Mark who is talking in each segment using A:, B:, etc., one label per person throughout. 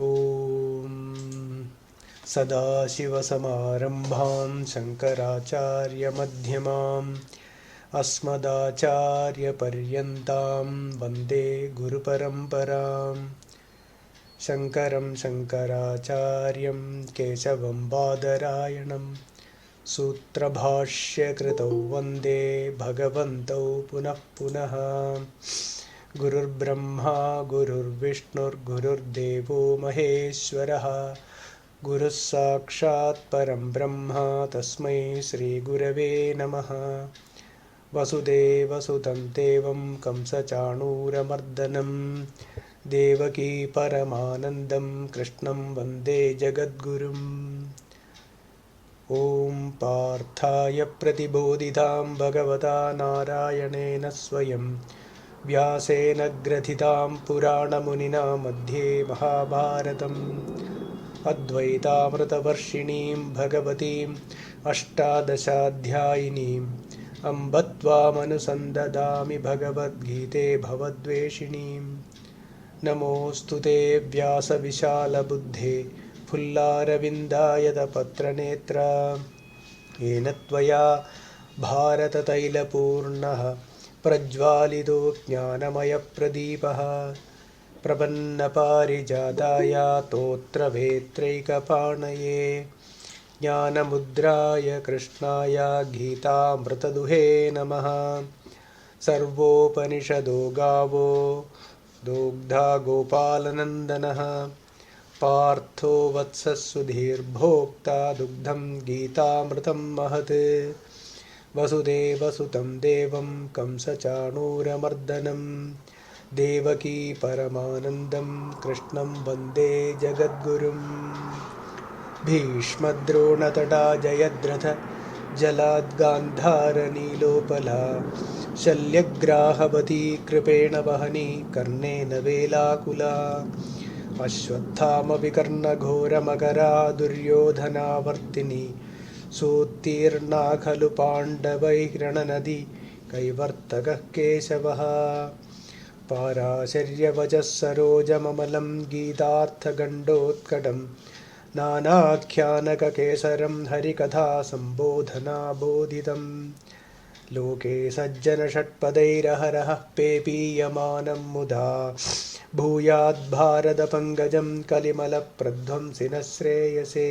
A: ॐ सदाशिवसमारम्भां शङ्कराचार्यमध्यमाम् अस्मदाचार्यपर्यन्तां वन्दे गुरुपरम्पराम् शङ्करं शङ्कराचार्यं केशवं बादरायणं सूत्रभाष्यकृतौ वन्दे भगवन्तौ पुनः पुनः। गुरुर्ब्रह्मा गुरुर्विष्णुर्गुरुर्देवो महेश्वरः गुरुः साक्षात् परं ब्रह्म तस्मै श्रीगुरवे नमः। वसुदेवसुतं देवं कंसचाणूरमर्दनं देवकी परमानन्दं कृष्णं वन्दे जगद्गुरुम्। ॐ पार्थाय प्रतिबोधितां भगवता नारायणेन स्वयं व्यासेन ग्रथितां पुराणमुनिना मध्ये महाभारतम् अद्वैतामृतवर्षिणीं भगवतीम् अष्टादशाध्यायिनीम् अम्ब त्वामनुसन्ददामि भगवद्गीते भवद्वेषिणीम्। नमोऽस्तु ते व्यासविशालबुद्धे फुल्लारविन्दायतपत्रनेत्र येन त्वया भारततैलपूर्णः प्रज्वालितो ज्ञानमयप्रदीपः प्रपन्नपारिजाताय तोत्रवेत्रैकपाणये ज्ञानमुद्राय कृष्णाय गीतामृतदुहे नमः। सर्वोपनिषदो गावो दोग्धा गोपालनन्दनः पार्थो वत्सः सुधीर्भोक्ता दुग्धं गीतामृतं महत्। वसुदेवसुतं देवं कंसचाणूरमर्दनं देवकी परमानन्दं कृष्णं वन्दे जगद्गुरुम्। भीष्मद्रोणतटा जयद्रथ जलाद्गान्धारनीलोपला शल्यग्राहवती कृपेण वहनी कर्णेन वेलाकुला अश्वत्थामपि कर्णघोरमकरा दुर्योधनावर्तिनी सोत्तीर्णा खलु पाण्डवैर्रणनदी कैवर्तकः केशवः। पाराशर्यवचः सरोजममलं गीतार्थगण्डोत्कटं नानाख्यानककेसरं हरिकथा सम्बोधनाबोधितं। लोके सज्जनषट्पदैरहरः पेपीयमानं मुदा भूयाद्भारतपङ्कजं कलिमलप्रध्वंसिनः श्रेयसे।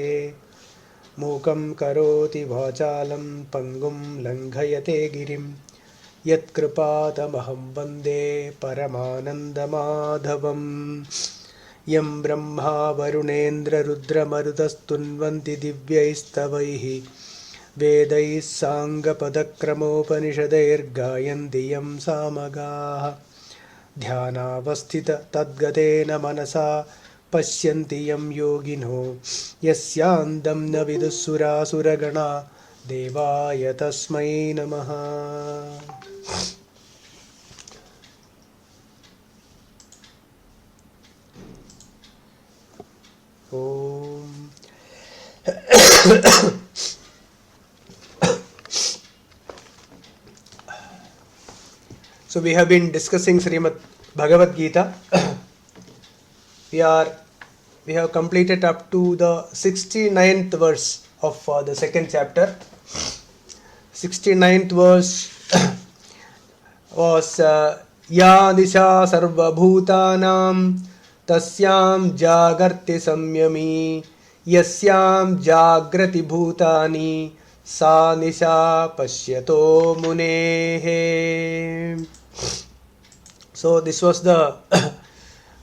A: मूकं करोति वाचालं पङ्गुं लङ्घयते गिरिं यत्कृपातमहं वन्दे परमानन्दमाधवम्। यं ब्रह्मा वरुणेन्द्ररुद्रमरुतस्तुन्वन्ति दिव्यैस्तवैः वेदैः साङ्गपदक्रमोपनिषदैर्गायन्ति यं सामगाः। ध्यानावस्थिततद्गतेन मनसा पश्यन्ति यं योगिनो यस्यान्तं न विदुःसुरासुरगणा देवाय तस्मै नमः। So we have been discussing Srimad Bhagavad Gita. We have completed up to the 69th verse of the second chapter. 69th verse was Ya Disha Sarva Bhutanam Tasyam Jagarti Samyami Yasyam Jagrati Bhutani Sa Nisha Pashyato Munehe. So this was the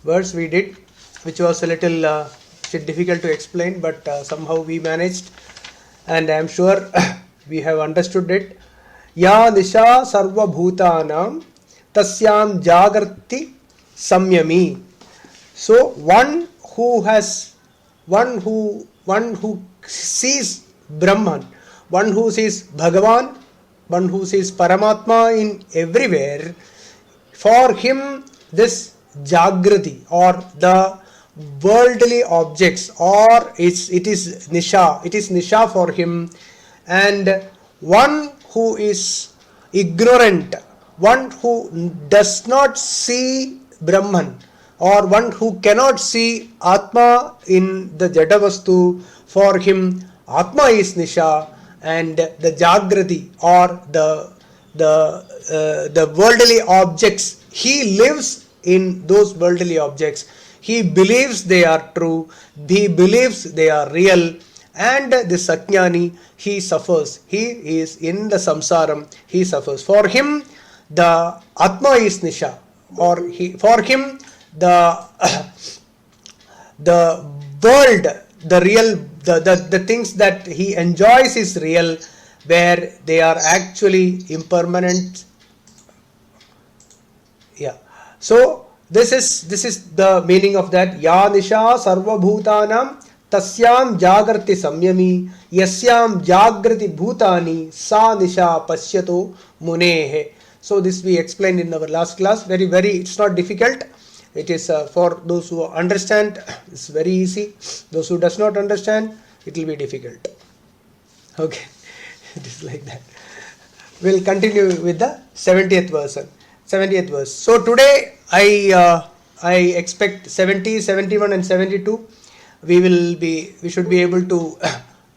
A: verse we did, which was a little difficult to explain, but somehow we managed, and I am sure we have understood it. Ya Nisha Sarva Bhutanam Tasyam Jagarti Samyami. So one who sees Brahman, one who sees Bhagavan, one who sees Paramatma in everywhere, for him this Jagrati or the worldly objects, or it is Nisha for him. And one who is ignorant, one who does not see Brahman, or one who cannot see Atma in the Jadavastu, for him Atma is Nisha, and the Jagrati or the worldly objects, he lives in those worldly objects. He believes they are true, he believes they are real, and the Satjnani, he suffers. He is in the samsaram, he suffers. For him, the Atma is Nisha, or for him, the the world, the real, the things that he enjoys is real, where they are actually impermanent. Yeah. So this is the meaning of that. Ya nisha sarva bhutanam tasyam jagrati samyami yasyam jagrati bhutani sa nisha pasyato munehe. So this we explained in our last class. Very, it's not difficult. It is for those who understand, it's very easy. Those who does not understand, it will be difficult. Okay. It is like that. We'll continue with the 70th verse. 70th verse. So today I expect 70, 71 and 72. We should be able to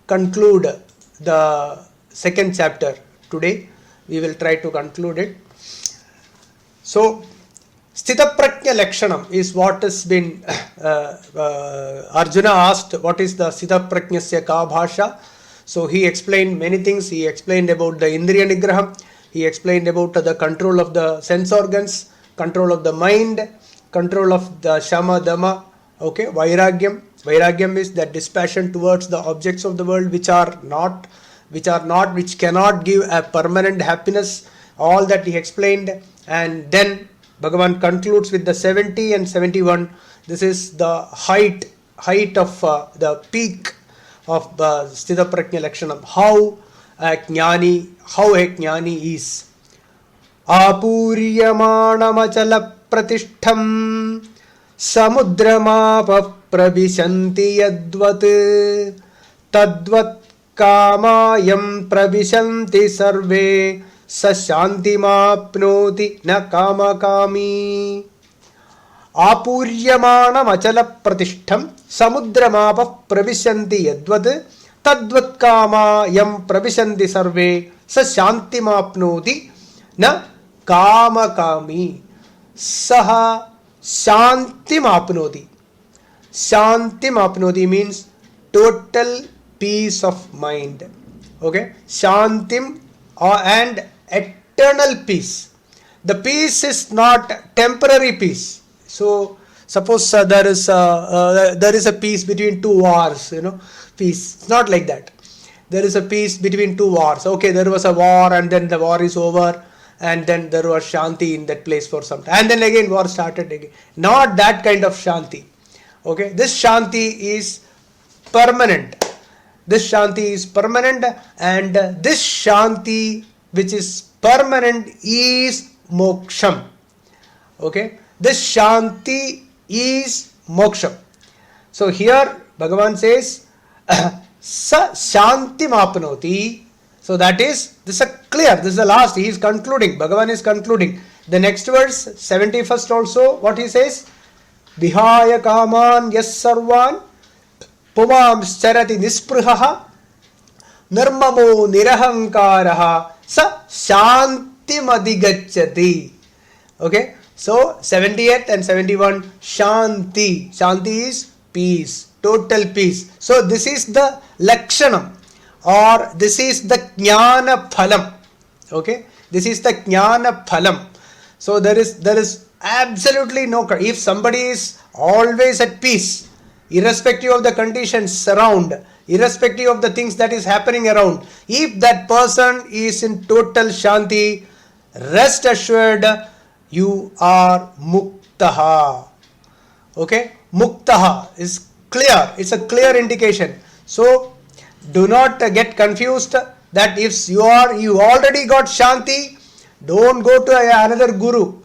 A: conclude the second chapter today. We will try to conclude it. So Sthitaprajna Lakshanam is what has been Arjuna asked, what is the Sthitaprajnasya ka bhasha? So he explained many things. He explained about the Indriya Nigraham. He explained about the control of the sense organs, control of the mind, control of the Shama Dhamma, okay, Vairagyam. Vairagyam is that dispassion towards the objects of the world which cannot give a permanent happiness. All that he explained, and then Bhagavan concludes with the 70 and 71. This is the height of the peak of the Sthitaprajna Lakshanam. How a jnani is. Apuryamānamacala pratishtham samudramāpa prabhishanti yadvat tadvat kāmāyam prabhishanti sarve sashantimāpnoti na kāmakāmi. Apuryamānam achala pratishtham samudramāpa pravishanti yadvat tadvat kāmāyam pravishanti sarve sashantimāpnoti na kāmakāmi. Saha shantimāpnoti. Shantimāpnoti means total peace of mind. Okay, shantim and eternal peace. The peace is not temporary peace. So suppose there is a peace between two wars, peace. It's not like that. There is a peace between two wars. Okay, there was a war and then the war is over, and then there was shanti in that place for some time, and then again war started again. Not that kind of shanti. Okay, this shanti is permanent. This shanti is permanent, and this shanti which is permanent is moksham. Okay, this shanti is moksham. So here Bhagavan says sa shantim apnoti. So that is, this is clear. This is the last. He is concluding. Bhagavan is concluding. The next verse, 71st also, what he says? Vihaya kaman yas sarvan pumam charati nisprihaha nirmamo nirahankaraha sa shantim adigacchati. Okay, so 78 and 71, shanti. Shanti is peace, total peace. So this is the lakshanam, or this is the jnana phalam. Okay, this is the jnana phalam. So there is absolutely no, if somebody is always at peace, irrespective of the conditions around, irrespective of the things that is happening around, if that person is in total shanti, rest assured you are muktaha. Okay, muktaha is clear. It's a clear indication. So do not get confused that if you already got shanti, don't go to another guru.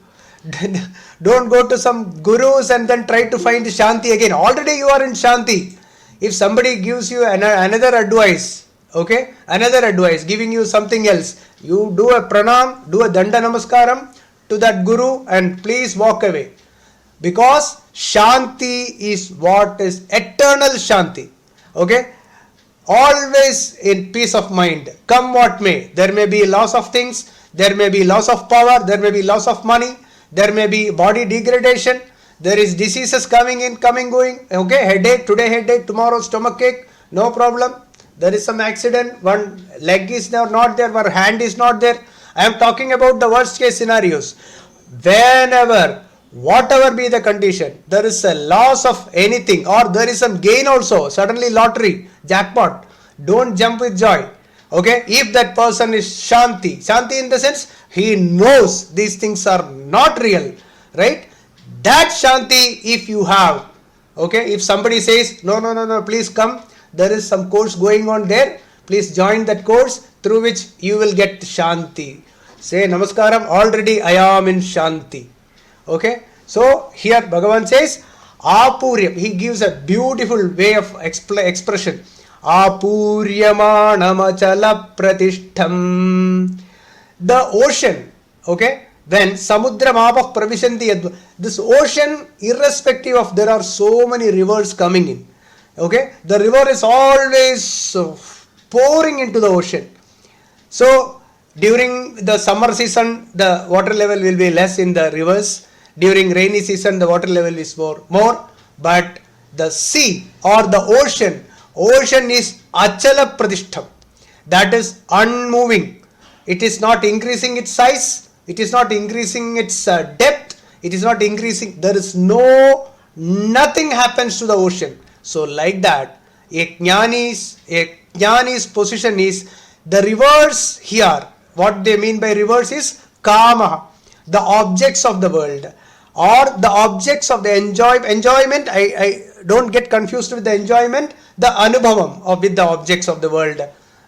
A: Don't go to some gurus and then try to find shanti again. Already you are in shanti. If somebody gives you another advice, okay, another advice, giving you something else, you do a pranam, do a danda namaskaram to that guru and please walk away. Because Shanti is what is eternal Shanti. Okay? Always in peace of mind. Come what may. There may be loss of things, there may be loss of power, there may be loss of money, there may be body degradation, there is diseases coming in, coming, going. Okay? Headache, today headache, tomorrow stomach ache, no problem. There is some accident, one leg is not there, one hand is not there. I am talking about the worst case scenarios. Whenever, whatever be the condition, there is a loss of anything or there is some gain also, suddenly lottery, jackpot, don't jump with joy. Okay, if that person is Shanti, Shanti in the sense, he knows these things are not real, right? That Shanti if you have, okay, if somebody says, no, please come, there is some course going on there, please join that course through which you will get Shanti. Say Namaskaram, already I am in Shanti. Okay, so here Bhagavan says, Apuryam, he gives a beautiful way of expression. Apuryamanam achala pratishtham. The ocean, okay, when Samudram apah pravishanti, this ocean, irrespective of there are so many rivers coming in, okay, the river is always pouring into the ocean. So during the summer season, the water level will be less in the rivers. During rainy season, the water level is more. But the sea or the ocean is achala pratishtham. That is unmoving. It is not increasing its size. It is not increasing its depth. It is not increasing. There is nothing happens to the ocean. So like that, a jnani's position is the rivers here. What they mean by rivers is kama, the objects of the world or the objects of the enjoyment. I don't get confused with the enjoyment, the anubhavam with the objects of the world.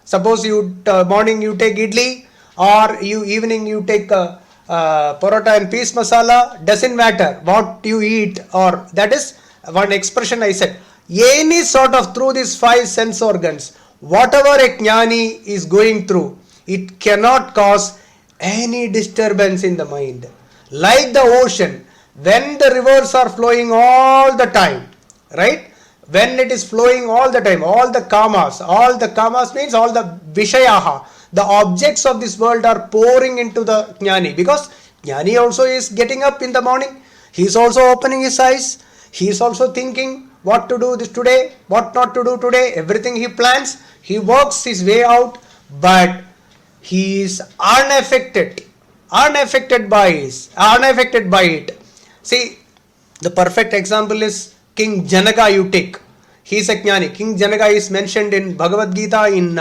A: Suppose you morning you take idli or evening you take parota and peas masala, doesn't matter what you eat, or that is one expression I said. Any sort of through these 5 sense organs, whatever a jnani is going through, it cannot cause any disturbance in the mind. Like the ocean, when the rivers are flowing all the time, right? When it is flowing all the time, all the kamas means all the vishayaha, the objects of this world are pouring into the jnani, because jnani also is getting up in the morning, he is also opening his eyes, he is also thinking what to do this today, what not to do today, everything he plans, he works his way out, but he is unaffected by it. See, the perfect example is King Janaka you take. He is a jnani. King Janaka is mentioned in Bhagavad Gita, in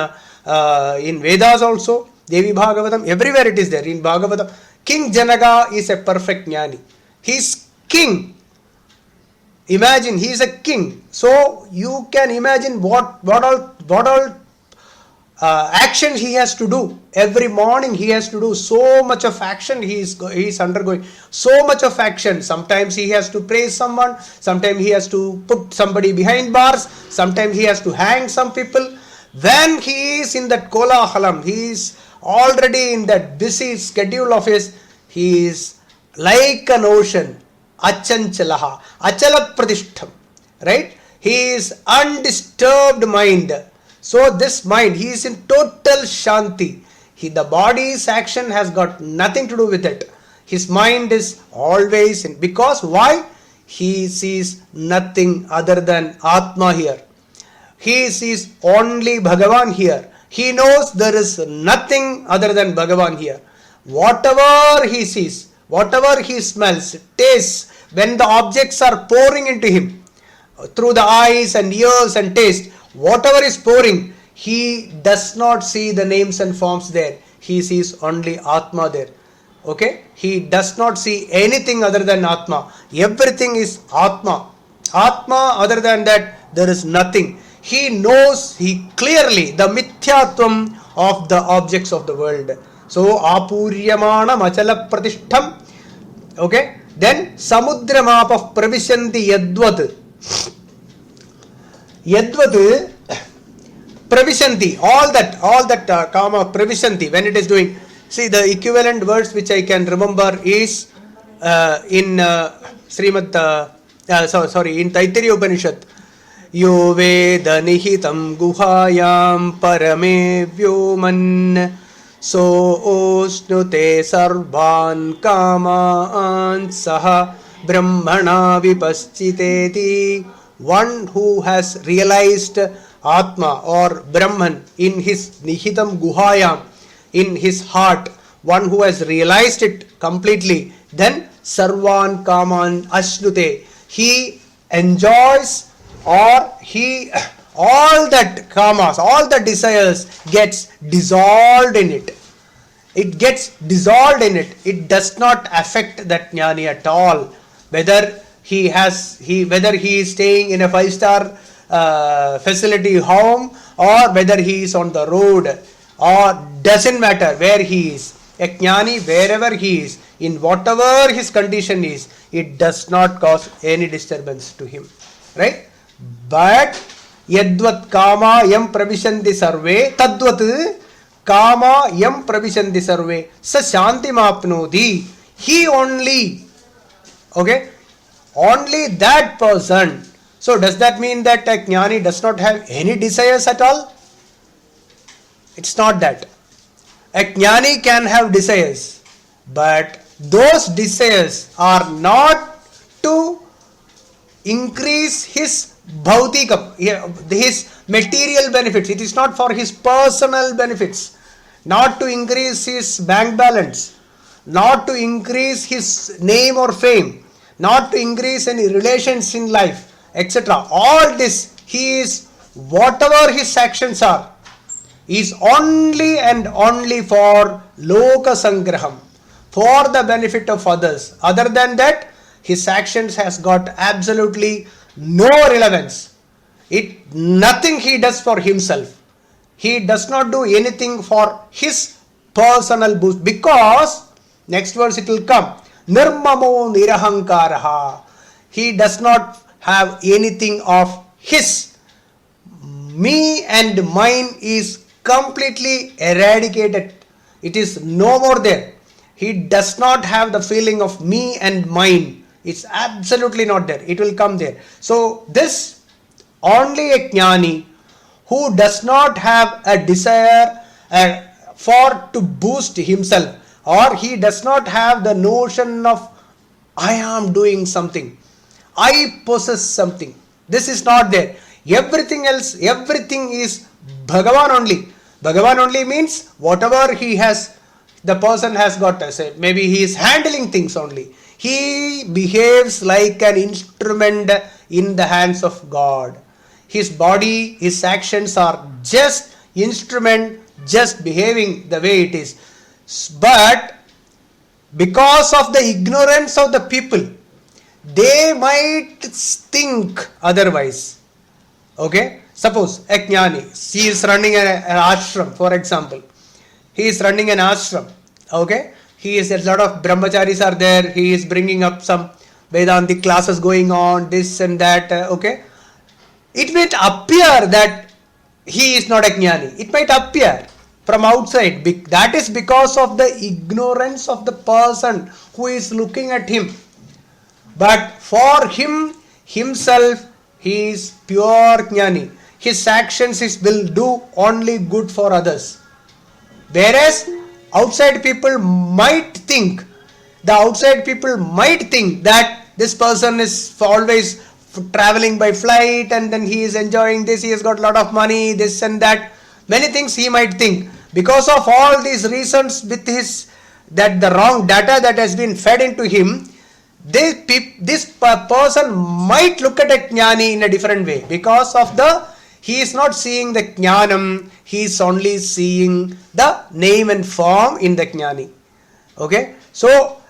A: Vedas also, Devi Bhagavatam, everywhere it is there, in Bhagavatam. King Janaka is a perfect jnani. He is king. Imagine, he is a king. So you can imagine what all action he has to do. Every morning he has to do so much of action. He is undergoing so much of action. Sometimes he has to praise someone, sometimes he has to put somebody behind bars, sometimes he has to hang some people. When he is in that kolahalam, he is already in that busy schedule of his, he is like an ocean, achanchalaha, achala pratishtham, right? He is undisturbed mind. So this mind, he is in total shanti. The body's action has got nothing to do with it. His mind is always in, because why? He sees nothing other than Atma here. He sees only Bhagavan here. He knows there is nothing other than Bhagavan here. Whatever he sees, whatever he smells, tastes, when the objects are pouring into him, through the eyes and ears and taste, whatever is pouring, he does not see the names and forms there. He sees only Atma there. Okay? He does not see anything other than Atma. Everything is Atma. Atma, other than that, there is nothing. He knows clearly the mithyatvam of the objects of the world. So, apuryamana machala pratishtham. Okay? Then, samudramapah pravishanti yadvat. Yadvat pravishanti, all that kama pravishanti, when it is doing. See, the equivalent words which I can remember is in Srimad sorry, in Taittiriya Upanishad, Yo Veda Nihitam Guhayam Parame Vyoman So Osnute Sarvan Kamaan Saha Brahmana Vipaschiteti. One who has realized Atma or Brahman in his Nihitam Guhayam, in his heart, one who has realized it completely, then Sarvan Kaman Ashnute, he enjoys, or he, all that kamas, all the desires gets dissolved in it. It gets dissolved in it. It does not affect that jnani at all. Whether whether he is staying in a 5-star facility home, or whether he is on the road, or doesn't matter where he is. A jnani, wherever he is, in whatever his condition is, it does not cause any disturbance to him. Right? But yadvat kama yam pravishanti sarve tadvat kama yam pravishanti sarve sa shanti mapnodi. He only, okay, only that person. So does that mean that a jnani does not have any desires at all? It's not that. A jnani can have desires, but those desires are not to increase his bhautika, his material benefits. It is not for his personal benefits, not to increase his bank balance, not to increase his name or fame, not to increase any relations in life, etc. All this, he is, whatever his actions are, is only and only for loka sangraham, for the benefit of others. Other than that, his actions has got absolutely no relevance. Nothing he does for himself. He does not do anything for his personal boost, because next verse it will come, nirmamo nirahankaraha. He does not have anything of his. Me and mine is completely eradicated. It is no more there. He does not have the feeling of me and mine. It's absolutely not there. It will come there. So this, only a jnani who does not have a desire for to boost himself, or he does not have the notion of I am doing something, I possess something. This is not there. Everything else, everything is Bhagavan only. Bhagavan only means whatever he has, the person has got, say, maybe he is handling things only. He behaves like an instrument in the hands of God. His body, his actions are just instrument, just behaving the way it is. But because of the ignorance of the people, they might think otherwise. Okay? Suppose a jnani, he is running an ashram, for example. He is running an ashram. Okay? He is, a lot of brahmacharis are there. He is bringing up some Vedantic classes going on, this and that. Okay? It might appear that he is not a jnani. It might appear from outside. That is because of the ignorance of the person who is looking at him. But for him, himself, he is pure jnani. His actions will do only good for others. Whereas outside people might think, that this person is always traveling by flight, and then he is enjoying this, he has got a lot of money, this and that. Many things he might think. Because of all these reasons, with the wrong data that has been fed into him, this person might look at a jnani in a different way, because of he is not seeing the jnanam, he is only seeing the name and form in the jnani. Okay, so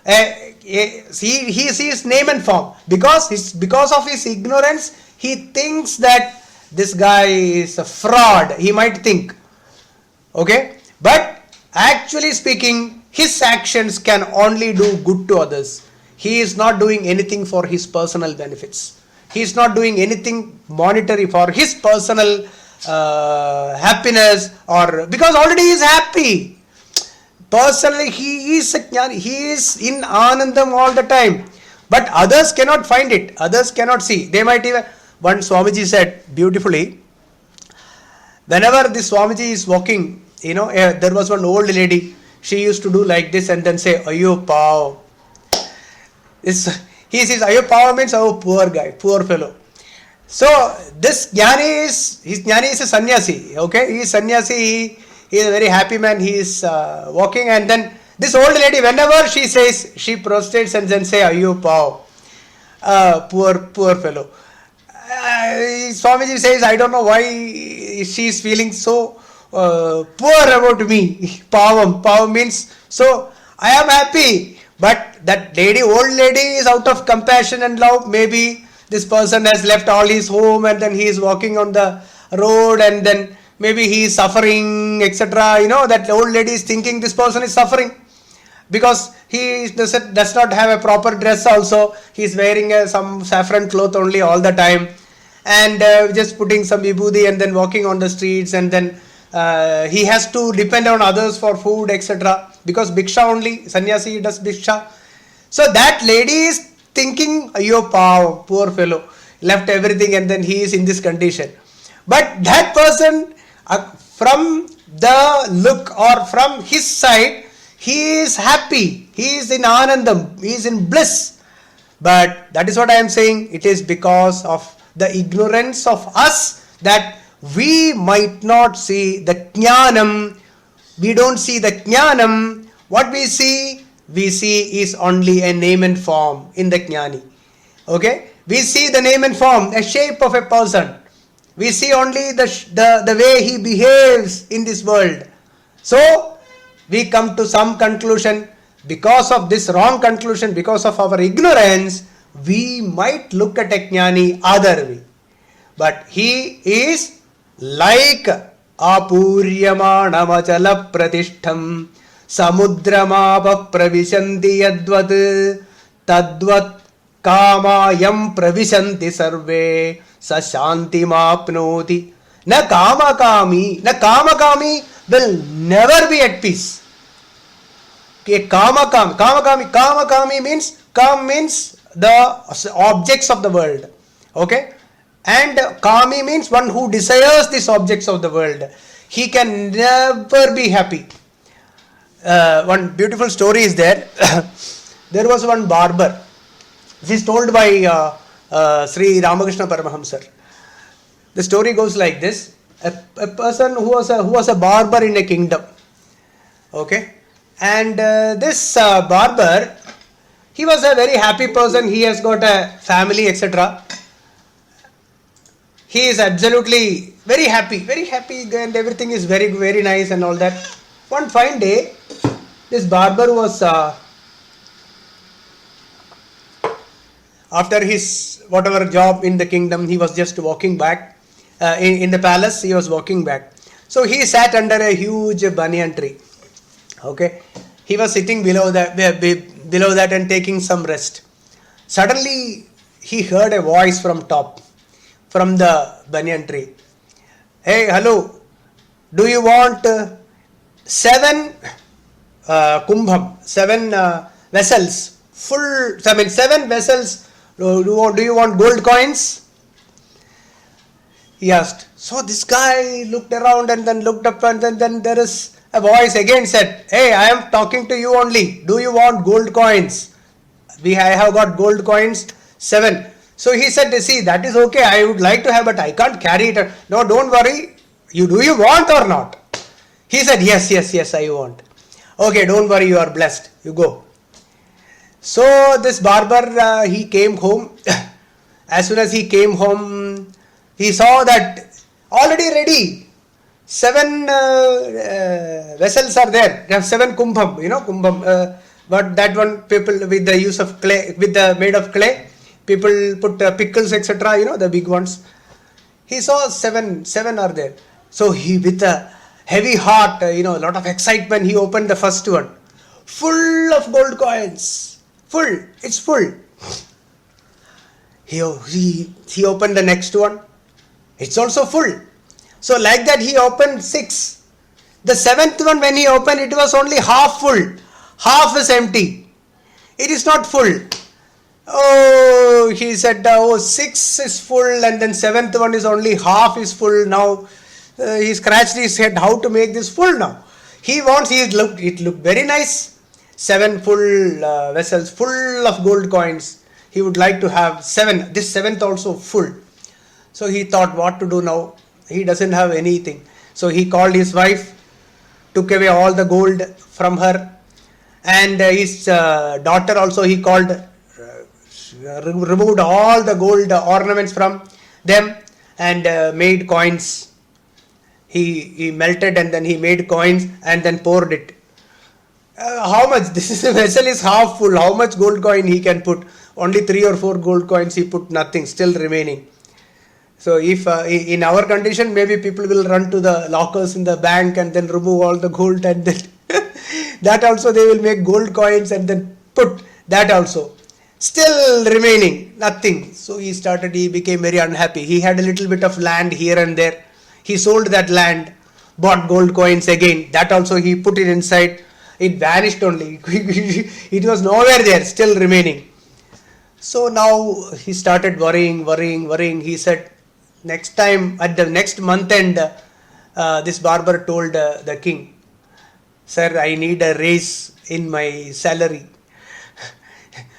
A: he sees name and form, because of his ignorance, he thinks that this guy is a fraud, he might think. Okay, but actually speaking, his actions can only do good to others. He is not doing anything for his personal benefits. He is not doing anything monetary for his personal happiness, or because already he is happy. Personally, he is in Anandam all the time. But others cannot find it. Others cannot see. They might even, one Swamiji said beautifully, whenever this Swamiji is walking, there was one old lady, she used to do like this and then say, Ayo Pav. He says, Ayo Pav means, oh poor guy, poor fellow. So this Jnani is a sannyasi, okay? He is sannyasi, he is a very happy man, he is walking, and then this old lady, whenever she says, she prostrates and then say, Ayo Pav, poor fellow. Swamiji says, I don't know why she is feeling so poor about me. Pavam means, so I am happy, but that old lady is out of compassion and love. Maybe this person has left all his home and then he is walking on the road and then maybe he is suffering, etc. That old lady is thinking this person is suffering because he does not have a proper dress also. He is wearing some saffron cloth only all the time and just putting some vibhuti and then walking on the streets, and then he has to depend on others for food, etc. Because bhiksha only, sannyasi does bhiksha. So that lady is thinking, Ayo Pav, poor fellow, left everything and then he is in this condition. But that person, from the look or from his side, he is happy, he is in anandam, he is in bliss. But that is what I am saying, it is because of the ignorance of us that we might not see the jnanam. We don't see the jnanam. What we see is only a name and form in the jnani. Okay? We see the name and form, a shape of a person. We see only the way he behaves in this world. So, we come to some conclusion. Because of this wrong conclusion, because of our ignorance, we might look at a jnani other way. But he is like apuryamana machala pratishtham samudramapa pravishanti yadvat tadvat kamayam pravishanti sarve sa shanti mapnoti. Na kamakami will never be at peace. Kamakami means, kam means the objects of the world. Okay? And kami means one who desires these objects of the world. He can never be happy. One beautiful story is there. There was one barber. This is told by Sri Ramakrishna Paramahamsar. The story goes like this. A person who was a barber in a kingdom. Okay? And this barber, he was a very happy person. He has got a family, etc. He is absolutely very happy, and everything is very, very nice and all that. One fine day, this barber was, after his whatever job in the kingdom, he was just walking back. In the palace, he was walking back. So he sat under a huge banyan tree. Okay, he was sitting below that and taking some rest. Suddenly, he heard a voice from top, from the banyan tree. Hey, hello, do you want 7 kumbham, 7 vessels, full, 7 vessels, do you want gold coins? He asked. So this guy looked around and then looked up, and then there is a voice again said, hey, I am talking to you only. Do you want gold coins? I have got gold coins, 7. So he said, see, that is okay. I would like to have, but I can't carry it. No, don't worry. Do you want or not? He said, yes, I want. Okay, don't worry. You are blessed. You go. So this barber, he came home. As soon as he came home, he saw that already ready. 7 vessels are there. They have 7 kumbham, kumbham. But that one, people with the use of clay, made of clay, people put pickles, etc. The big ones. He saw 7 are there. So he, with a heavy heart, a lot of excitement, he opened the first one, full of gold coins. Full. It's full. He opened the next one. It's also full. So like that he opened 6. The 7th one, when he opened, it was only half full. Half is empty. It is not full. Oh, he said, oh, 6 is full and then 7th one is only half is full now. He scratched his head how to make this full now. It looked very nice. 7 full vessels full of gold coins. He would like to have 7, this 7th also full. So he thought what to do now. He doesn't have anything. So he called his wife, took away all the gold from her, and his daughter also he called, removed all the gold ornaments from them and made coins. He melted and then he made coins and then poured it. How much? This is a vessel is half full. How much gold coin he can put? Only 3 or 4 gold coins he put, nothing, still remaining. So if in our condition, maybe people will run to the lockers in the bank and then remove all the gold and then that also they will make gold coins and then put that also. Still remaining, nothing. So he became very unhappy. He had a little bit of land here and there. He sold that land, bought gold coins again. That also he put it inside. It vanished only. It was nowhere there, still remaining. So now he started worrying. He said, next time, at the next month end, this barber told the king, sir, I need a raise in my salary.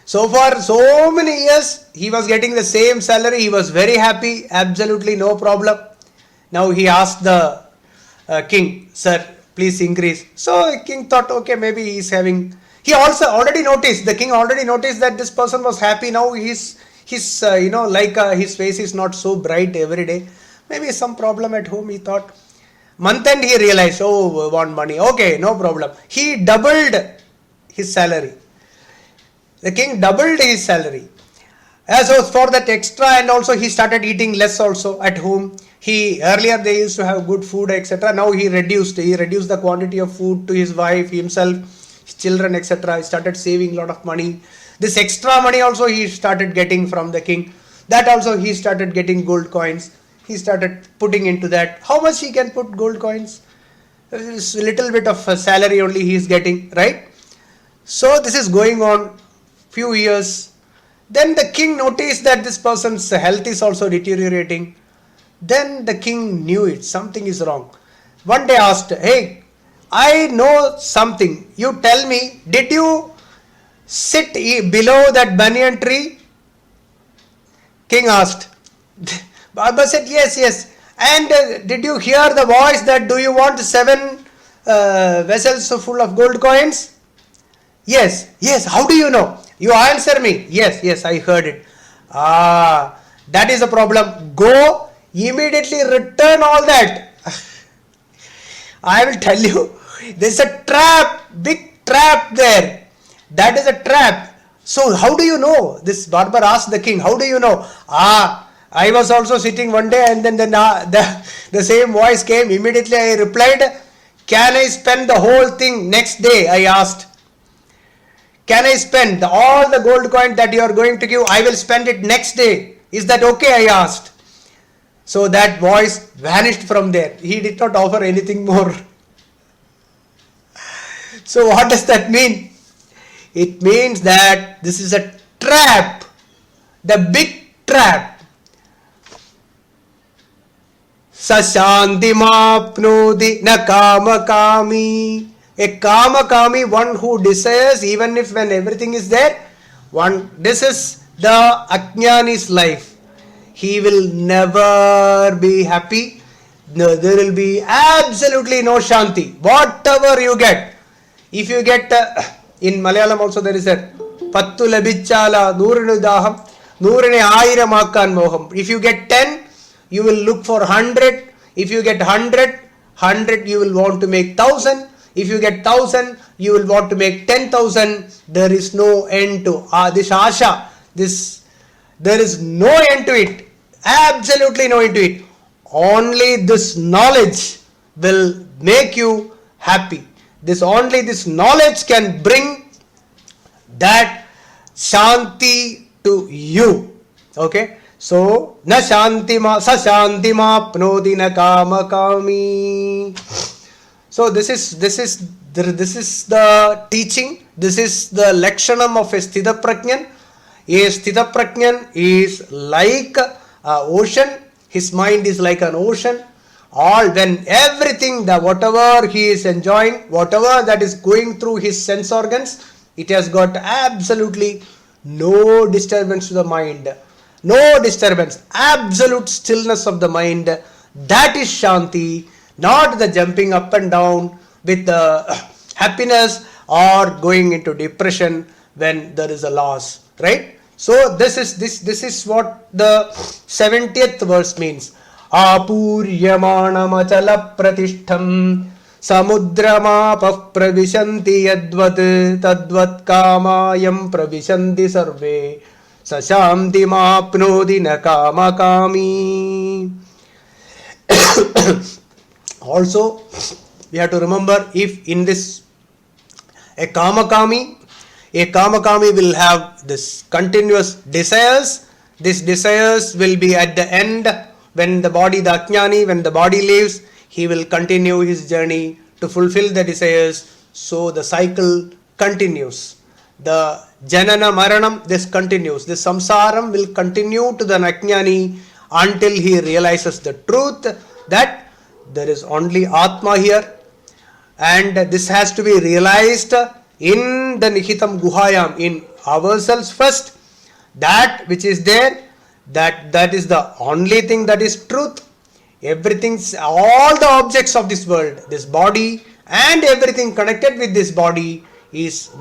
A: So far, so many years, he was getting the same salary. He was very happy, absolutely no problem. Now he asked the king, sir, please increase. So the king thought, okay, maybe he's having. He also already noticed. The king already noticed that this person was happy. Now his face is not so bright every day. Maybe some problem at home. He thought. Month end he realized, oh, want money. Okay, no problem. He doubled his salary. The king doubled his salary. So for that extra, and also he started eating less also at home. Earlier they used to have good food, etc. Now he reduced the quantity of food to his wife, himself, his children, etc. He started saving a lot of money. This extra money also he started getting from the king. That also he started getting gold coins. He started putting into that. How much he can put gold coins? This little bit of salary only he is getting, right? So this is going on few years. Then the king noticed that this person's health is also deteriorating. Then the king knew it. Something is wrong. One day asked, hey, I know something. You tell me, did you sit below that banyan tree? King asked. Barber said, yes. And did you hear the voice that do you want 7 vessels full of gold coins? Yes. How do you know? You answer me. Yes, I heard it. That is a problem. Go immediately return all that. I will tell you, there's a trap, big trap there. That is a trap. So how do you know? This barber asked the king, how do you know? I was also sitting one day and then the same voice came. Immediately I replied, can I spend the whole thing next day? I asked. Can I spend all the gold coin that you are going to give? I will spend it next day. Is that okay? I asked. So that voice vanished from there. He did not offer anything more. So what does that mean? It means that this is a trap. The big trap. Sashantimapnodi na kamakami. A kamakami, one who desires even if when everything is there. This is the Ajnani's life. He will never be happy. No, there will be absolutely no Shanti. Whatever you get. If you get, in Malayalam also there is a Pattu labichala Nurinu daham Nurine ayiram moham. If you get 10, you will look for 100. If you get 100 you will want to make 1,000. If you get 1,000, you will want to make 10,000. There is no end to this asha. There is no end to it. Absolutely no end to it. Only this knowledge will make you happy. Only this knowledge can bring that Shanti to you. Okay. So, na shantima sa shantima pnodi na kama kami. So this is the teaching. This is the lakshanam of a sthita prajnan. A sthita prajnan is like an ocean. His mind is like an ocean. All when everything, the whatever he is enjoying, whatever that is going through his sense organs, it has got absolutely no disturbance to the mind. No disturbance, absolute stillness of the mind. That is Shanti, not the jumping up and down with the happiness or going into depression when there is a loss, right? So this is what the 70th verse means. Apuryamana machala pratishtham samudramapav pravishanti yadvat tadvat kamayam pravishanti sarve sashamti mapnodi na kama kami. Also, we have to remember, if in this a kamakami will have this continuous desires. These desires will be at the end when the body, the Ajnani, when the body leaves, he will continue his journey to fulfill the desires. So the cycle continues. The Janana Maranam, this continues. This samsaram will continue to the Ajnani until he realizes the truth that there is only Atma here, and this has to be realized in the Nihitam Guhayam, in ourselves first. That which is there, that is the only thing that is truth. Everything, all the objects of this world, this body and everything connected with this body does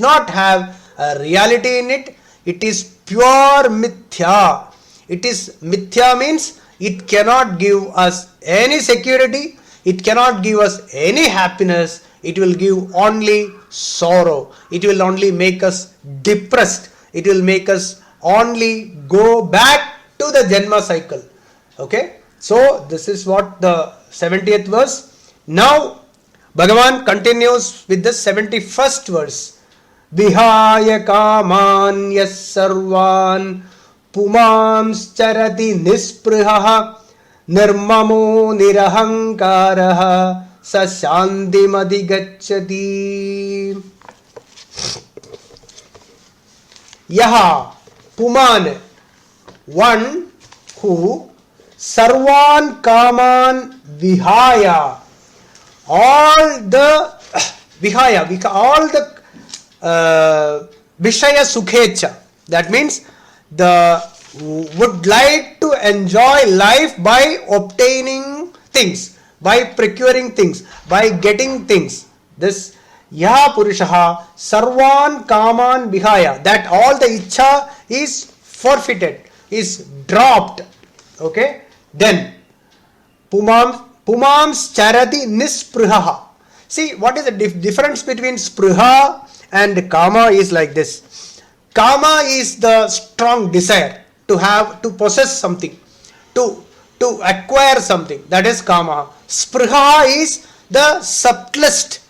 A: not have a reality in it. It is pure mithya. It is mithya means it cannot give us any security. It cannot give us any happiness. It will give only sorrow. It will only make us depressed. It will make us only go back to the Janma cycle. Okay. So this is what the 70th verse. Now Bhagavan continues with the 71st verse. Vihaya kaman yas sarvan pumams charati nisprihaha nirmamo nirahankaraha sashantim adhigacchati. Yaha puman, one who sarvan kaman vihaya, all the vihaya, all the vishaya sukhecha, that means the would like to enjoy life by obtaining things, by procuring things, by getting things. This Yaha Purushaha Sarvan Kaman Vihaya, that all the Ichha is forfeited, is dropped. Okay. Then Pumams Charati Nisprihaha. See, what is the difference between Spriha and Kama is like this. Kama is the strong desire to have, to possess something, to acquire something. That is Kama. Spriha is the subtlest,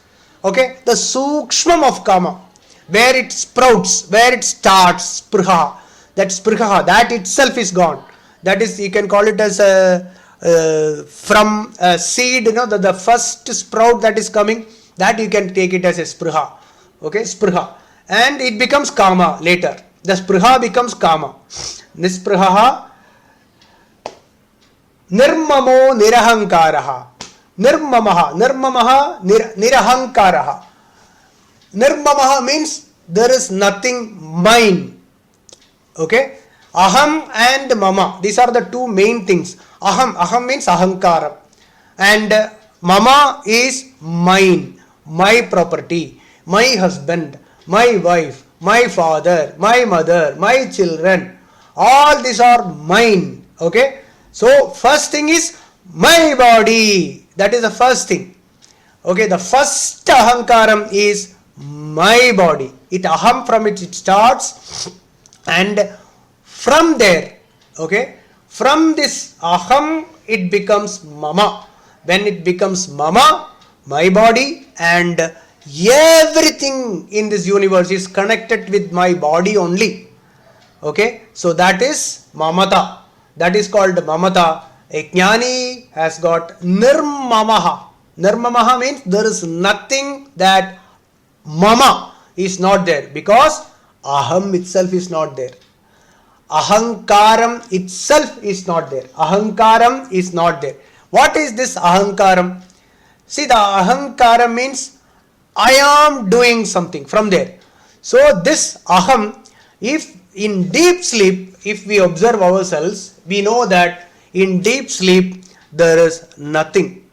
A: okay, the sukshmam of Kama, where it sprouts, where it starts. Spriha, that itself is gone. That is, you can call it as a from a seed, the first sprout that is coming, that you can take it as a spriha. Okay, spriha, and it becomes Kama later. The spriha becomes Kama. Nisprihaha nirmamo nirahankaraha. Nirmamaha nirahankaraha. Nirmamaha means there is nothing mine. Okay. Aham and mama, these are the two main things. Aham means ahankara, and mama is mine, my property, my husband, my wife, my father, my mother, my children. All these are mine. Okay. So first thing is my body. That is the first thing. Okay. The first ahankaram is my body. It aham, from it starts, and from there, okay, from this aham, it becomes mama. When it becomes mama, my body, and everything in this universe is connected with my body only. Okay, so that is mamata. That is called mamata. A jnani has got nirmamaha. Nirmamaha means there is nothing that mama is not there, because Aham itself is not there. Ahankaram itself is not there. Ahankaram is not there. What is this ahankaram? See, the ahankaram means I am doing something from there. So this aham, if in deep sleep, if we observe ourselves, we know that in deep sleep there is nothing.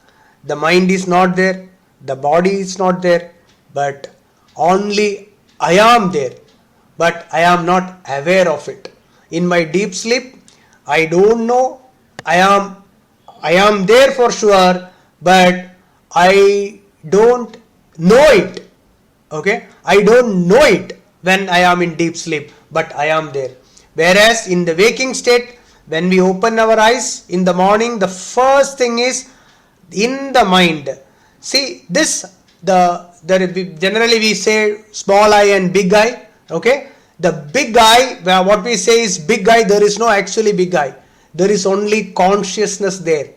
A: The mind is not there, the body is not there, but only I am there. But I am not aware of it. In my deep sleep, I don't know. I am there for sure, but I don't know it. Okay, I don't know it when I am in deep sleep, but I am there. Whereas in the waking state, when we open our eyes in the morning, the first thing is in the mind. See this, generally we say small eye and big eye. Okay, the big eye, what we say is big eye, there is no actually big eye. There is only consciousness there.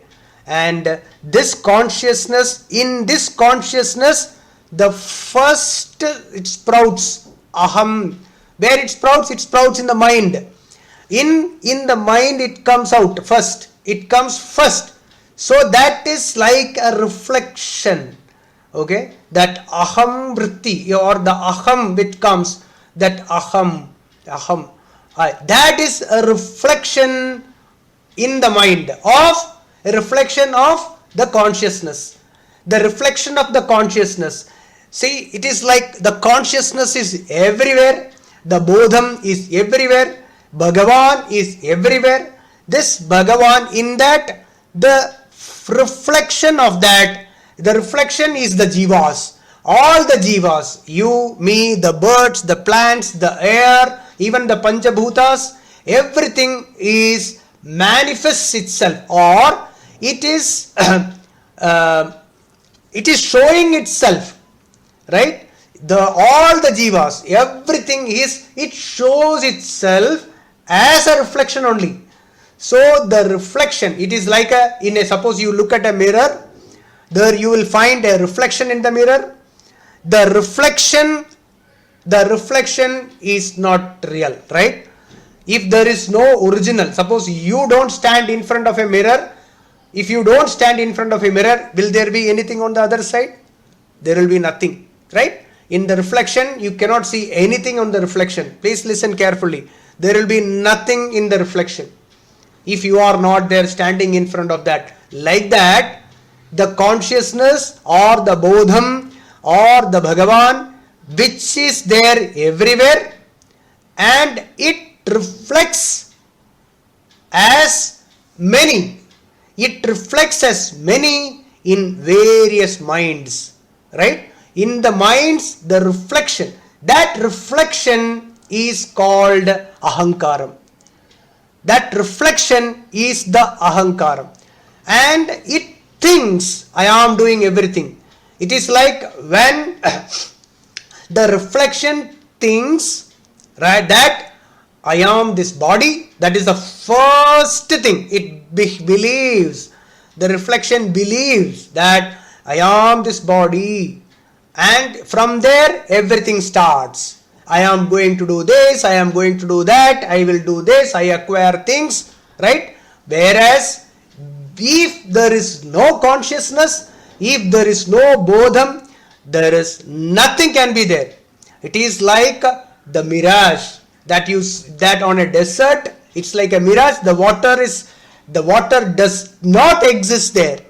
A: And this consciousness, in this consciousness, the first it sprouts, aham. Where it sprouts in the mind. In the mind it comes out first. It comes first. So that is like a reflection. Okay, that aham vritti or the aham which comes, that aham, that is a reflection in the mind of a reflection of the consciousness. The reflection of the consciousness. See, it is like the consciousness is everywhere, the bodham is everywhere, Bhagavan is everywhere. This Bhagavan, in that, the reflection of that, the reflection is the jivas. All the jivas, you, me, the birds, the plants, the air, even the panchabhutas, everything is manifests itself, or it is it is showing itself, right? All the jivas, everything is, it shows itself as a reflection only. So the reflection, it is like suppose you look at a mirror, there you will find a reflection in the mirror. The reflection is not real, right? If there is no original, suppose you don't stand in front of a mirror. If you don't stand in front of a mirror, will there be anything on the other side? There will be nothing, right? In the reflection, you cannot see anything on the reflection. Please listen carefully. There will be nothing in the reflection if you are not there standing in front of that. Like that, the consciousness or the bodham or the Bhagavan, which is there everywhere, and it reflects as many. It reflects as many in various minds, right? In the minds, the reflection, that reflection is called ahankaram. That reflection is the ahankaram. And it thinks, I am doing everything. It is like when the reflection thinks, right, that I am this body. That is the first thing. It believes, the reflection believes that I am this body. And from there everything starts. I am going to do this, I am going to do that, I will do this, I acquire things, right? Whereas if there is no consciousness, if there is no bodham, there is nothing can be there. It is like the mirage that on a desert, it's like a mirage. The water does not exist there.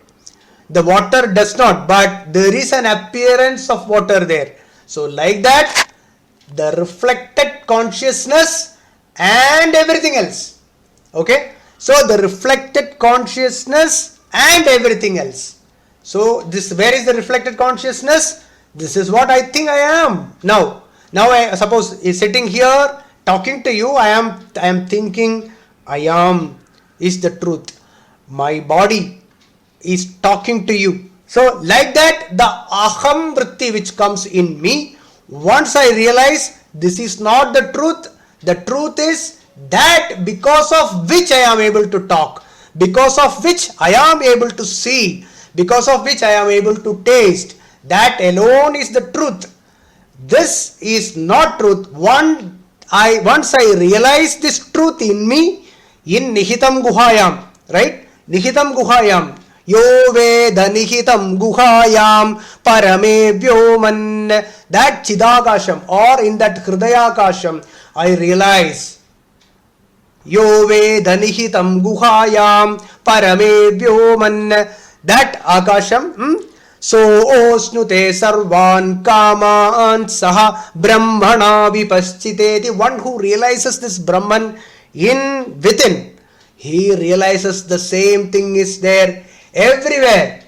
A: The water does not, but there is an appearance of water there. So like that, the reflected consciousness and everything else. Okay, so the reflected consciousness and everything else. So this, where is the reflected consciousness? This is what I think I am now. I suppose is sitting here talking to you. I am thinking I am is the truth. My body is talking to you. So like that, the aham vritti which comes in me, once I realize this is not the truth is that because of which I am able to talk, because of which I am able to see, because of which I am able to taste, that alone is the truth. This is not truth. once I realize this truth in me, in nihitam guhayam, right? Nihitam guhayam. Yo veda nihitam guhayam parame vyoman. That chidakasham, or in that hridayakasham, I realize. Yo veda nihitam guhayam parame vyoman. That akasham. So osnute sarvan kaman saha brahmana vipaschite. The one who realizes this Brahman within, he realizes the same thing is there everywhere.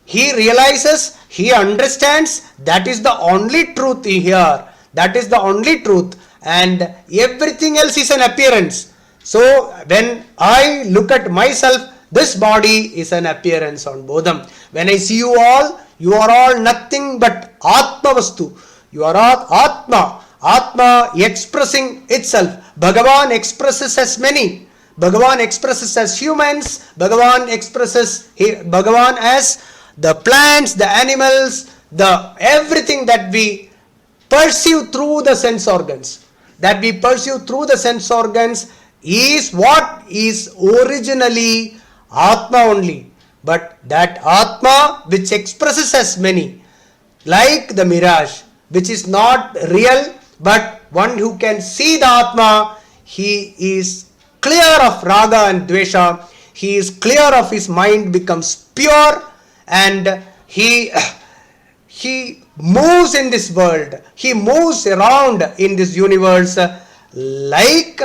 A: He realizes, he understands that is the only truth here. That is the only truth, and everything else is an appearance. So when I look at myself, this body is an appearance on Bodham. When I see you are all nothing but Atma Vastu. You are Atma. Atma expressing itself. Bhagavan expresses as many. Bhagavan expresses as humans. Bhagavan expresses Bhagavan as the plants, the animals, the everything that we perceive through the sense organs. That we perceive through the sense organs is what is originally Atma only. But that Atma which expresses as many, like the mirage, which is not real, but one who can see the Atma, he is clear of raga and dvesha, he is clear of his mind, becomes pure, and he moves in this world, he moves around in this universe like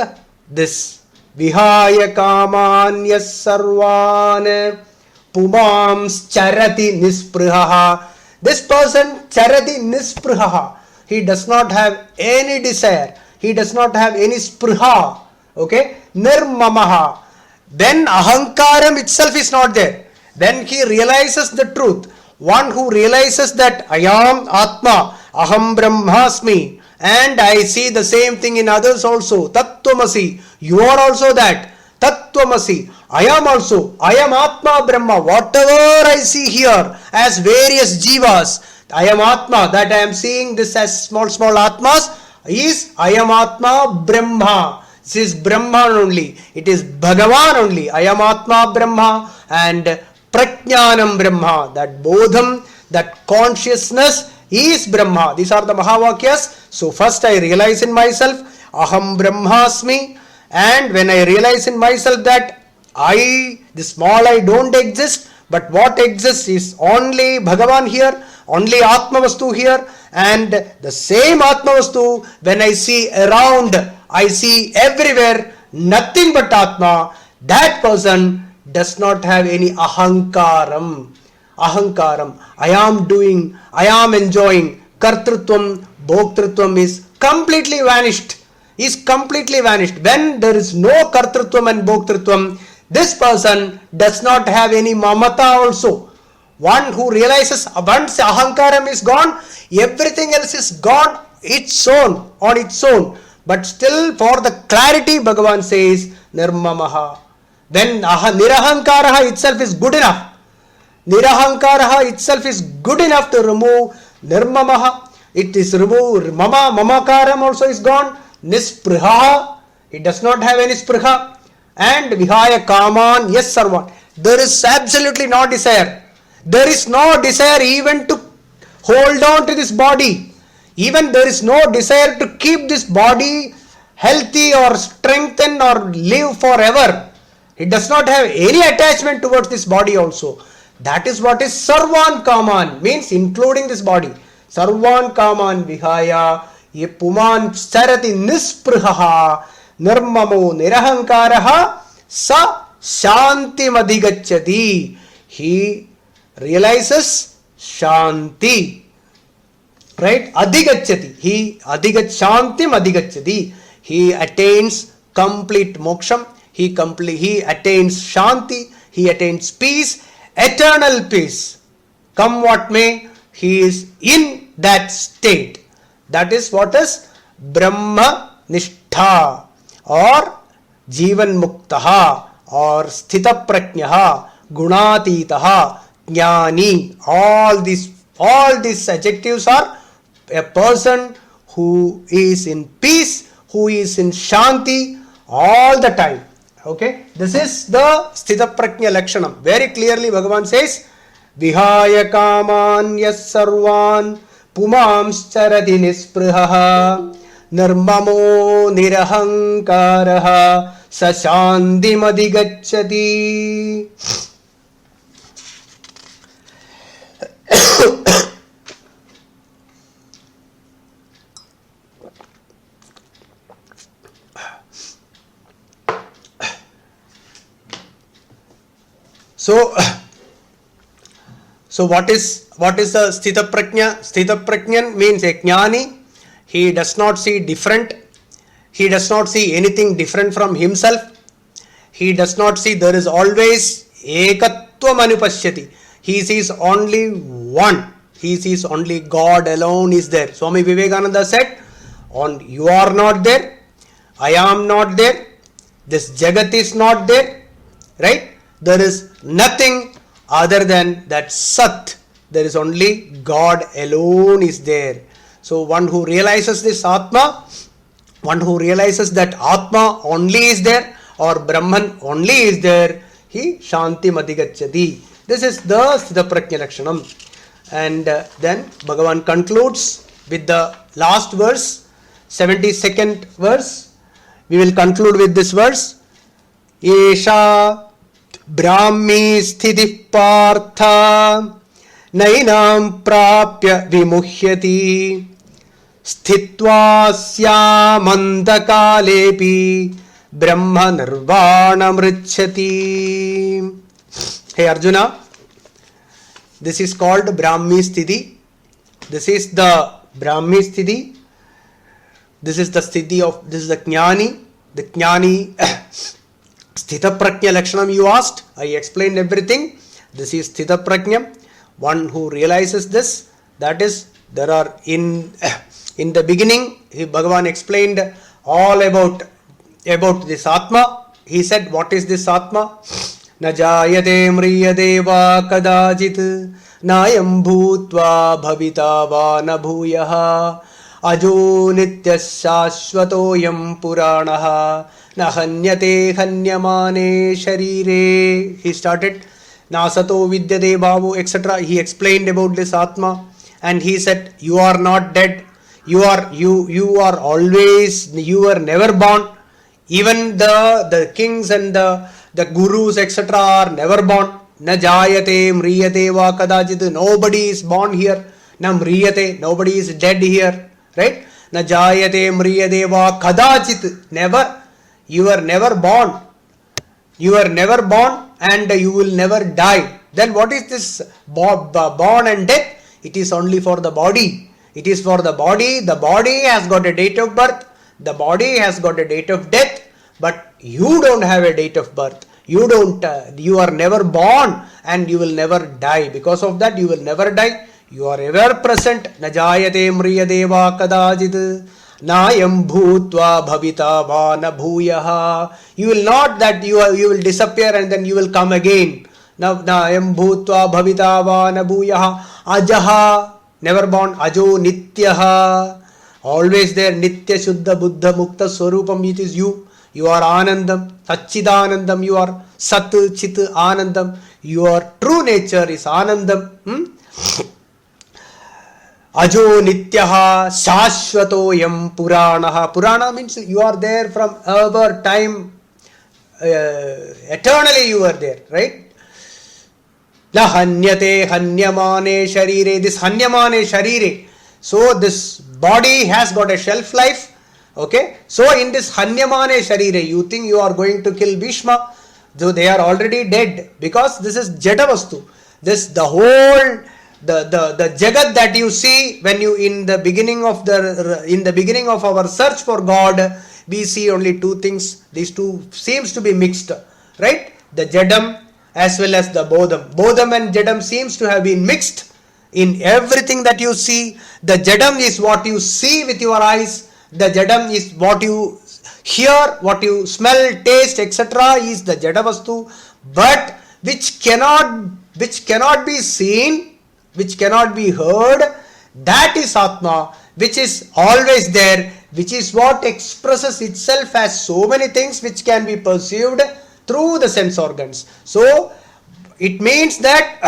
A: this. Vihaya kamanya sarvan pumams charati nisprihaha. This person charati nisprihaha. He does not have any desire. He does not have any spriha. Okay? Nirmamaha. Then ahankaram itself is not there. Then he realizes the truth. One who realizes that I am Atma, Aham Brahmasmi, and I see the same thing in others also. Tattvamasi. You are also that. Tattvamasi. I am also. I am Atma Brahma. Whatever I see here as various jivas, I am Atma. That I am seeing this as small Atmas is I am Atma Brahma. This is Brahman only. It is Bhagavan only. I am Atma Brahma and Prajnanam Brahma. That Bodham, that consciousness is Brahma. These are the Mahavakyas. So first I realize in myself, Aham Brahmasmi. And when I realize in myself that the small I don't exist, but what exists is only Bhagavan here, only Atma Vastu here, and the same Atma Vastu, when I see around, I see everywhere nothing but Atma. That person does not have any ahankaram. Ahankaram. I am doing, I am enjoying. Kartrutvam, Bhoktrutvam is completely vanished. Is completely vanished. When there is no Kartrutvam and Bhoktrutvam, this person does not have any mamata also. One who realizes once ahankaram is gone, everything else is gone on its own. But still for the clarity, Bhagavan says nirmamaha. Then nirahankaraha itself is good enough. Nirahankaraha itself is good enough to remove nirmamaha. It is removed. Mamakaram also is gone. Nispriha. It does not have any spriha. And vihaya kaman, yes sarvan. There is absolutely no desire. There is no desire even to hold on to this body. Even there is no desire to keep this body healthy or strengthened or live forever. It does not have any attachment towards this body also. That is what is sarvan kaman, means including this body. Sarvan kaman vihaya ye puman charati nisprihaha nirmamo nirahankaraha sa shanti madhigacchati. He realizes shanti, right? Adhigacchati. He shantim adhigacchati. He attains complete moksham. He attains shanti. He attains peace, eternal peace. Come what may, he is in that state. That is what is Brahma Nishtha or Jivan Muktaha or Sthita Prajnaha, Gunatitaha, Jnani. All these adjectives are a person who is in peace, who is in Shanti all the time. Okay, this is the Sthita Prajna Lakshanam. Very clearly Bhagavan says, Vihaya kaman yas sarvan pumams charati nisprihaha nirmamo nirahankaraha sashantim adhigacchati. So what is the Sthita Prajna? Sthita Prajna means a Jnani. He does not see different. He does not see anything different from himself. He does not see, there is always Ekatvam Anupashyati. He sees only one. He sees only God alone is there. Swami Vivekananda said, you are not there. I am not there. This Jagat is not there. Right? There is nothing other than that Sat. There is only God alone is there. So one who realizes this Atma, one who realizes that Atma only is there or Brahman only is there, he Shantim Adhigacchati. This is the Sthita Prajna Lakshanam. And then Bhagavan concludes with the last verse, 72nd verse. We will conclude with this verse. Esha Brahmi sthiti partha nainam prapya vimuhyati sthitva syamandakalepi brahma nirvana mrichyati. Hey Arjuna, this is called Brahmi sthiti. This is the Brahmi sthiti. This is the sthiti of, this is the Jnani. The Jnani Sthita Prajna Lakshanam you asked. I explained everything. This is Sthita Prajna. One who realizes this, that is, there are in the beginning, Bhagavan explained all about this Atma. He said, what is this Atma? Na jayate mriyate va kadajit nayam bhutva bhavita va na bhuyaha ajo nityas shashvatoyam puranaha na hanyate hanyamane sharire. He started nasato vidyate bhavu, etc. He explained about this Atma and he said, you are not dead. You are always, you were never born. Even the kings and the gurus, etc. are never born. Na jayate mriyate va kadajit. Nobody is born here. Na mriyate. Nobody is dead here. Right? Na jayate mriyate va kadajit. Never. You are never born. You are never born and you will never die. Then what is this born and death? It is only for the body. It is for the body. The body has got a date of birth. The body has got a date of death. But you don't have a date of birth. You don't. You are never born and you will never die. Because of that, you will never die. You are ever present. Na jayate mriyate va kadajit. Nayam bhutva bhavita va na bhuyaha. You will not that you will disappear and then you will come again. Nayam bhutva bhavita va na bhuyaha. Ajaha. Never born. Ajo nityaha. Always there. Nitya shuddha buddha mukta swarupam. It is you. You are Anandam. Sachidanandam. You are Sat Chit Anandam. Your true nature is Anandam. Ajo nityaha shashvatoyam puranaha. Purana means you are there from ever time. Eternally you are there. Right? La hanyate hanyamane sharire. This hanyamane sharire. So this body has got a shelf life. Okay. So in this hanyamane sharire, you think you are going to kill Bhishma. Though they are already dead. Because this is Jadavastu. This the whole the Jagat that you see when you in the beginning of our search for God, we see only two things. These two seems to be mixed. Right? The Jadam as well as the Bodham. Bodham and Jadam seems to have been mixed in everything that you see. The Jadam is what you see with your eyes. The Jadam is what you hear, what you smell, taste, etc. is the Jadavastu. But which cannot be seen, which cannot be heard, that is Atma, which is always there, which is what expresses itself as so many things which can be perceived through the sense organs. So it means that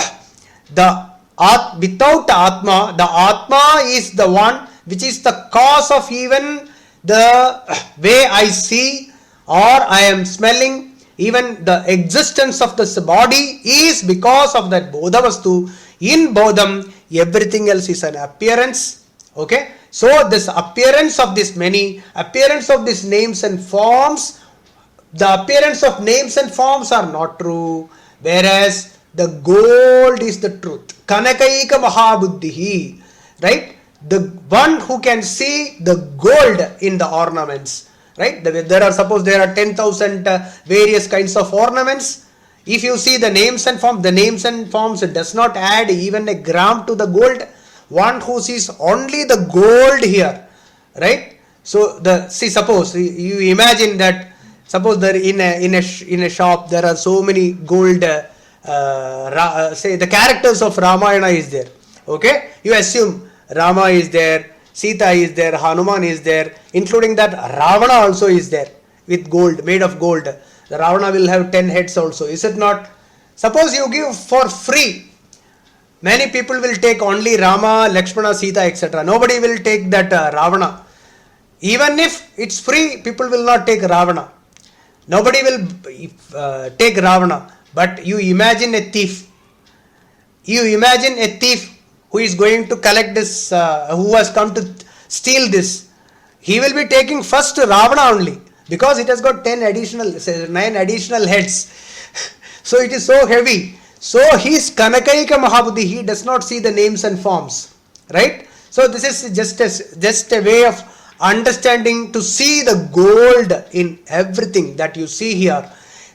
A: without Atma, the Atma is the one which is the cause of even the way I see or I am smelling. Even the existence of this body is because of that Bodha Vastu. In Bodham, everything else is an appearance. Okay, so this appearance of this many, appearance of these names and forms, the appearance of names and forms are not true, whereas the gold is the truth. Kanakaika Mahabuddhihi, right? The one who can see the gold in the ornaments, right? There are 10,000 various kinds of ornaments. If you see the names and forms does not add even a gram to the gold. One who sees only the gold here, right? So suppose you imagine that, suppose there in a shop there are so many gold, say the characters of Ramayana is there. Okay, you assume Rama is there, Sita is there, Hanuman is there, including that Ravana also is there with gold, made of gold. The Ravana will have 10 heads also, is it not? Suppose you give for free, many people will take only Rama, Lakshmana, Sita, etc. Nobody will take that Ravana. Even if it's free, people will not take Ravana. Nobody will take Ravana. But you imagine a thief. You imagine a thief who is going to collect this, who has come to steal this. He will be taking first Ravana only, because it has got 9 additional heads. So it is so heavy. So he is Kanakaika Mahabuddhi. He does not see the names and forms. Right? So this is just a way of understanding, to see the gold in everything that you see here.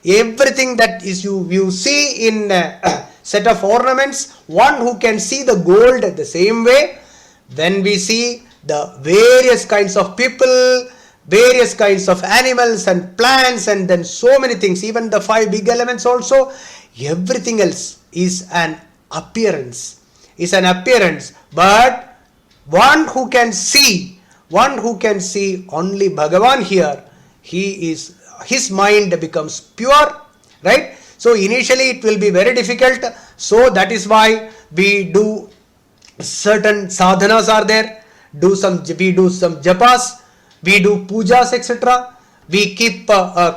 A: Everything that is you see in a set of ornaments, one who can see the gold the same way. When we see the various kinds of people, various kinds of animals and plants, and then so many things, even the 5 big elements also, everything else is an appearance. But one who can see only Bhagavan here, his mind becomes pure, right? So initially it will be very difficult. So that is why we do certain sadhanas are there. We do some japas, we do pujas, etc. We keep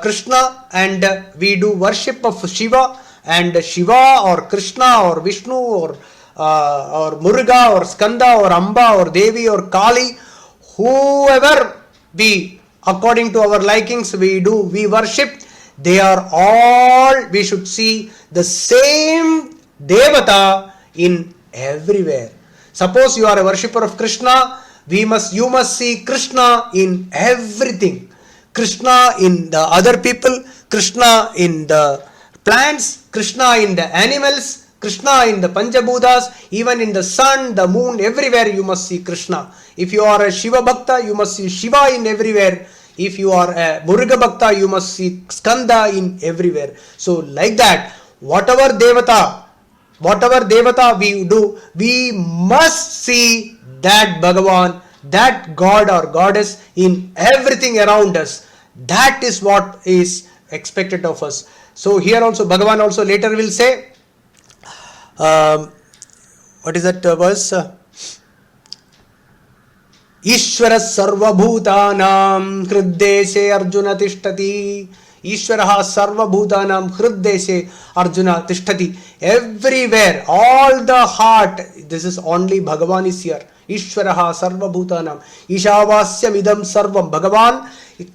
A: Krishna, and we do worship of Shiva, and Shiva or Krishna or Vishnu or Muruga or Skanda or Amba or Devi or Kali, whoever be, according to our likings, we worship. They are all, we should see the same Devata in everywhere. Suppose you are a worshipper of Krishna, you must see Krishna in everything. Krishna in the other people, Krishna in the plants, Krishna in the animals, Krishna in the Panchabhutas, even in the sun, the moon, everywhere you must see Krishna. If you are a Shiva Bhakta, you must see Shiva in everywhere. If you are a Muruga Bhakta, you must see Skanda in everywhere. So like that, whatever Devata we do, we must see that Bhagavan, that God or Goddess in everything around us. That is what is expected of us. So here also Bhagavan also later will say, what is that verse? Ishvara sarvabhutanam hriddeshe arjuna tishtati. Ishvaraha sarvabhutanam hriddeshe arjuna tishtati. Everywhere, all the heart, this is only Bhagavan is here. Ishvaraha sarvabhutanam. Ishavasyam idam sarvam. Bhagavan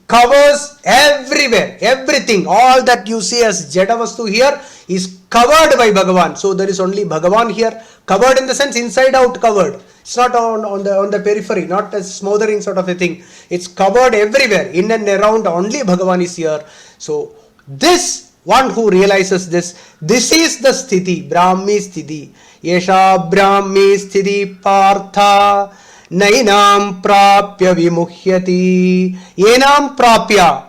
A: covers everywhere, everything. All that you see as Jadavastu here is covered by Bhagavan. So there is only Bhagavan here. Covered in the sense inside out covered. It's not on the periphery, not a smothering sort of a thing. It's covered everywhere, in and around. Only Bhagavan is here. So this one who realizes this is the sthiti, Brahmi sthiti. Yesha Brahmi sthiti partha nainam prapya vimuhyati. Yenam prapya.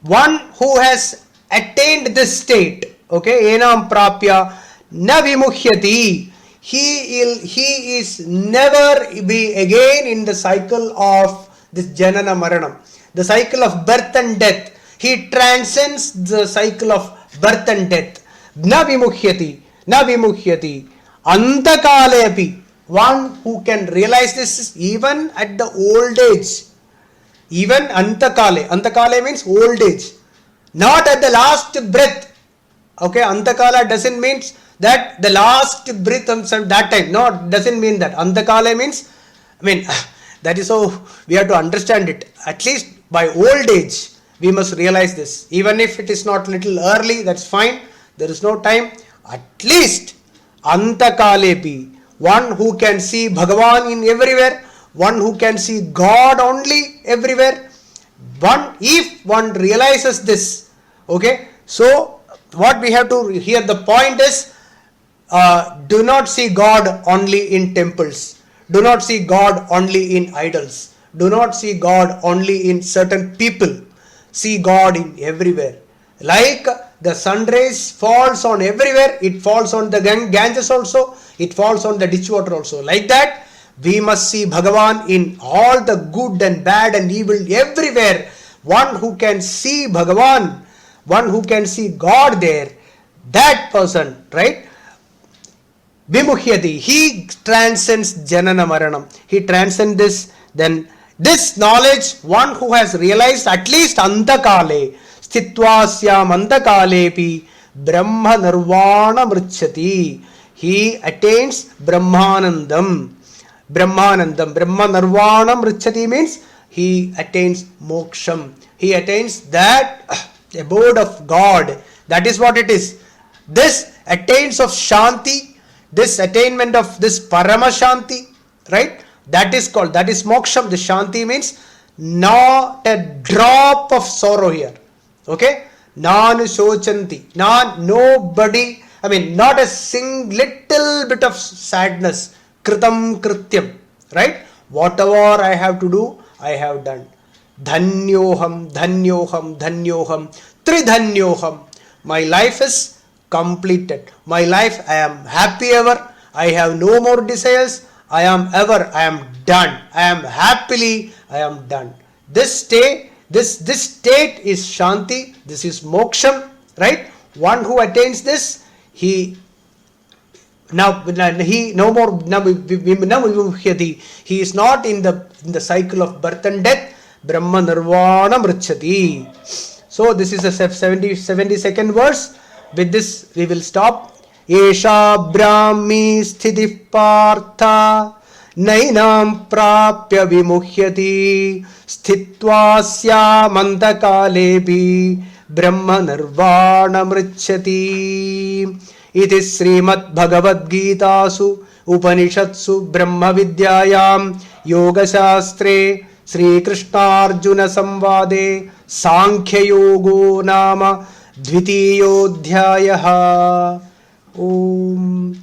A: One who has attained this state, okay, yenam prapya na vimuhyati. He is never be again in the cycle of this janana maranam, the cycle of birth and death. He transcends the cycle of birth and death. Na vimukhyati, na vimukhyati, antakale api. One who can realize this even at the old age. Even antakale means old age, not at the last breath. Okay, antakala doesn't mean that the last breath of that time. No, doesn't mean that. Antakale means, that is how we have to understand it. At least by old age, we must realize this. Even if it is not little early, that's fine. There is no time. At least antakalepi, one who can see Bhagavan in everywhere, one who can see God only everywhere. If one realizes this, okay, so what we have to hear, the point is, do not see God only in temples, do not see God only in idols, do not see God only in certain people. See God in everywhere. Like the sun rays falls on everywhere, it falls on the Ganges also, it falls on the ditch water also. Like that, we must see Bhagavan in all the good and bad and evil everywhere. One who can see Bhagavan, one who can see God there, that person, right? Vimukhyati, he transcends janana maranam. He transcends this. Then this knowledge, one who has realized at least antakale, sthitvasyam antakalepi brahma nirvana mrichyati. He attains brahmanandam. Brahma nirvana mrichyati means he attains moksham. He attains that abode of God. That is what it is. This attains of shanti, this attainment of this parama shanti, right? That is called, that is moksham. The shanti means not a drop of sorrow here. Okay? Nan shochanti. Nobody, not a little bit of sadness. Kritam krityam. Right? Whatever I have to do, I have done. Dhanyoham, dhanyoham, dhanyoham, tridhanyoham. My life is completed. My life, I am happy ever. I have no more desires. I am done. I am happily, I am done. This state is shanti. This is moksham, right? One who attains this, he no more. He is not in the cycle of birth and death. Brahma nirvana mrichyati. So this is the 72nd verse. With this we will stop. Esha brahmi sthiti partha nainam prapya vimukhyati sthitva syamantakaalebi brahma nirvana mrichyati. Iti Srimad Bhagavad Gitasu Upanishatsu Brahma Vidyayam Yoga Shastre Sri Krishna Arjuna Samvade Sankhya Yogo Nama Dvitiyodhyayaha. Om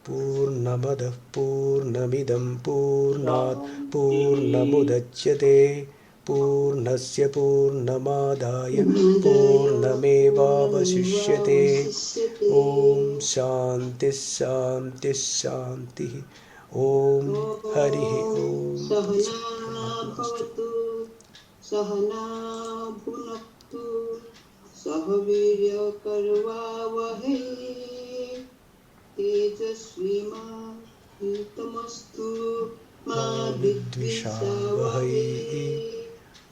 A: Purnamada Purnamidam Purnat Purnamudachyate Purnasya Purnamadaya Purnamevavasishyate. Om Shanti Shanti Shanti. Om Hari Om.
B: Sahana bhavatu sahana bhunaktu sahavirya karvavahe tejasvima hitamastu ma vidvishavahe.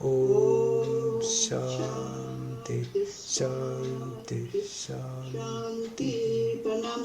A: Om Shanti Shanti Shanti.
B: Pranam